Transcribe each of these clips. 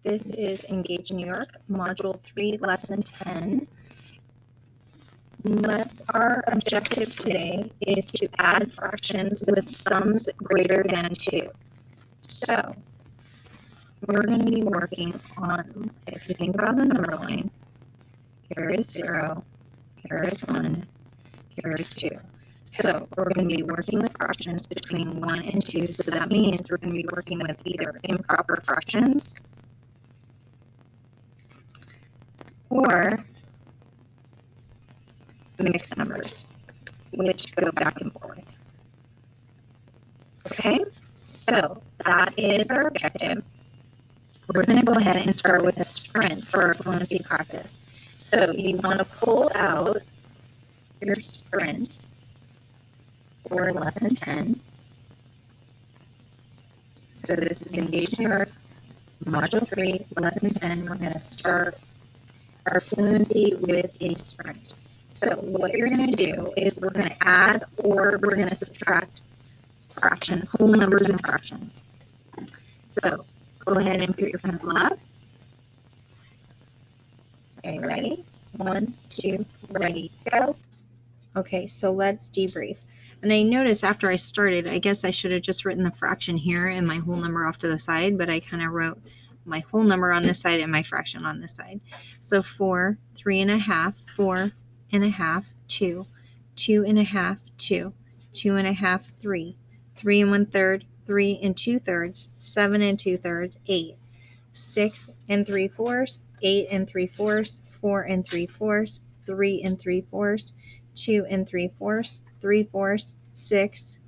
This is Engage New York, Module 3, Lesson 10. Our objective today is to add fractions with sums greater than 2. So, we're going to be working on, if you think about the number line, here is 0, here is 1, here is 2. So, we're going to be working with fractions between 1 and 2, so that means we're going to be working with either improper fractions or mixed numbers, which go back and forth. Okay, so that is our objective. We're going to go ahead and start with a sprint for our fluency practice. So you want to pull out your sprint for lesson 10. So this is Engage New York, Module 3, Lesson 10. We're going to start our fluency with a sprint. So what you're going to do is we're going to add or we're going to subtract fractions, whole numbers and fractions. So go ahead and put your pencil up. Okay, ready? 1, 2, ready, go. Okay, so let's debrief. And I noticed after I started, I guess I should have just written the fraction here and my whole number off to the side, but I kind of wrote my whole number on this side and my fraction on this side. So 4, 3.5, 4.5, 2, 2.5, 2, 2.5, 3, 3 1/3, 3 2/3, 7 2/3, 8, 6 3/4, 8 3/4, 4 3/4, 3 3/4, 2 3/4, 3/4, 6,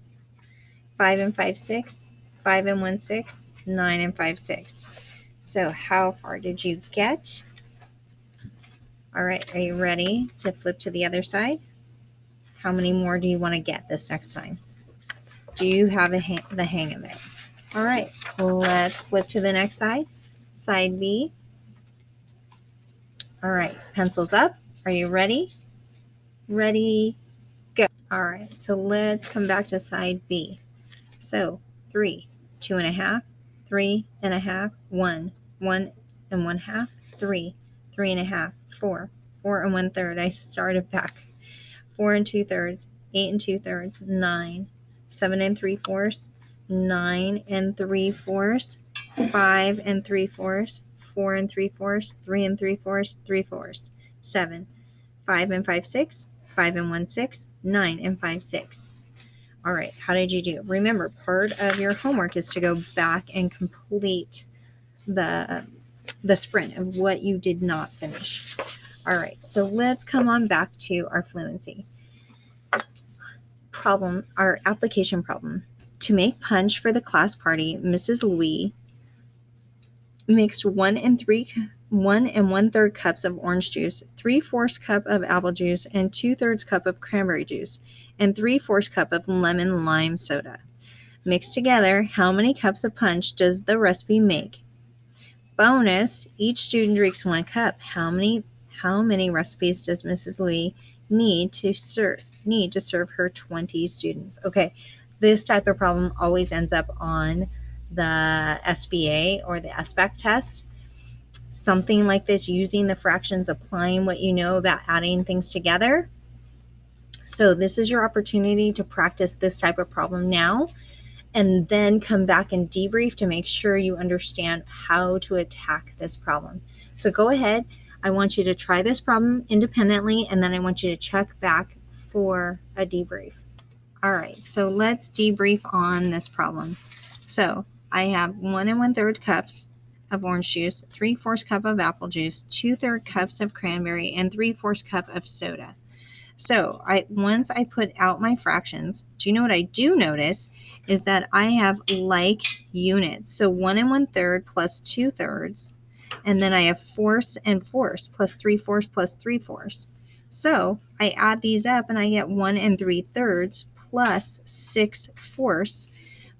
5 5/6, 5 1/6, 9 5/6. So how far did you get? All right, are you ready to flip to the other side? How many more do you want to get this next time? Do you have the hang of it? All right, let's flip to the next side. Side B. All right, pencils up. Are you ready? Ready, go. All right, so let's come back to side B. So 3, 2.5, 3.5, 1, 1 1/2, 3, 3.5, 4, 4 1/3. I started back. 4 2/3, 8 2/3, 9, 7 3/4, 9 3/4, 5 3/4, 4 3/4, 3 3/4, 3/4, 7, 5 5/6, 5 1/6, 9 5/6. All right, how did you do? Remember, part of your homework is to go back and complete the sprint of what you did not finish. All right, so let's come on back to our fluency problem, our application problem. To make punch for the class party, Mrs. Louie mixed 1 1/3 cups of orange juice, 3/4 cup of apple juice, and 2/3 cup of cranberry juice, and 3/4 cup of lemon lime soda. Mixed together, how many cups of punch does the recipe make? Bonus, each student drinks 1 cup. How many recipes does Mrs. Louie need to serve her 20 students? Okay, this type of problem always ends up on the SBA or the SBAC test. Something like this, using the fractions, applying what you know about adding things together. So this is your opportunity to practice this type of problem now, and then come back and debrief to make sure you understand how to attack this problem. So go ahead. I want you to try this problem independently, and then I want you to check back for a debrief. All right, so let's debrief on this problem. So I have 1 1/3 cups of orange juice, 3/4 cup of apple juice, 2/3 cups of cranberry, and 3/4 cup of soda. So once I put out my fractions, do you know what I do notice is that I have like units. So 1 1/3 plus 2/3, and then I have 4 and 4 plus 3/4 plus 3/4. So I add these up and I get 1 3/3 plus 6/4.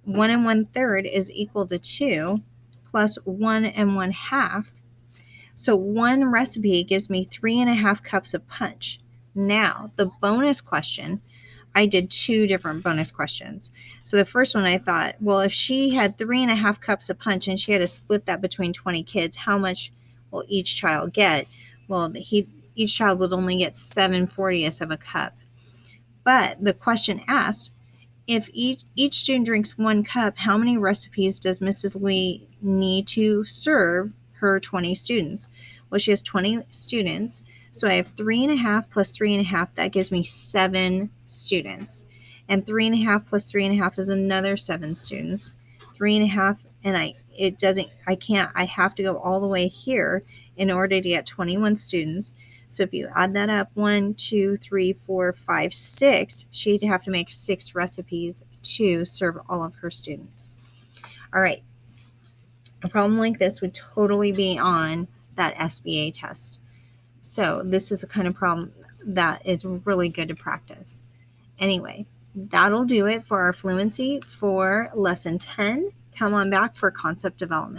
1 1/3 is equal to 2 plus 1 1/2. So one recipe gives me 3.5 cups of punch. Now, the bonus question, I did 2 different bonus questions. So the first one I thought, well, if she had 3.5 cups of punch and she had to split that between 20 kids, how much will each child get? Well, each child would only get 7/40ths of a cup. But the question asked, if each student drinks 1 cup, how many recipes does Mrs. Lee need to serve her 20 students? Well, she has 20 students, so I have 3.5 plus 3.5. That gives me 7 students, and 3.5 plus 3.5 is another 7 students. 3.5, and I have to go all the way here in order to get 21 students. So if you add that up, 1, 2, 3, 4, 5, 6, she'd have to make 6 recipes to serve all of her students. All right. A problem like this would totally be on that SBA test. So this is the kind of problem that is really good to practice. Anyway, that'll do it for our fluency for lesson 10. Come on back for concept development.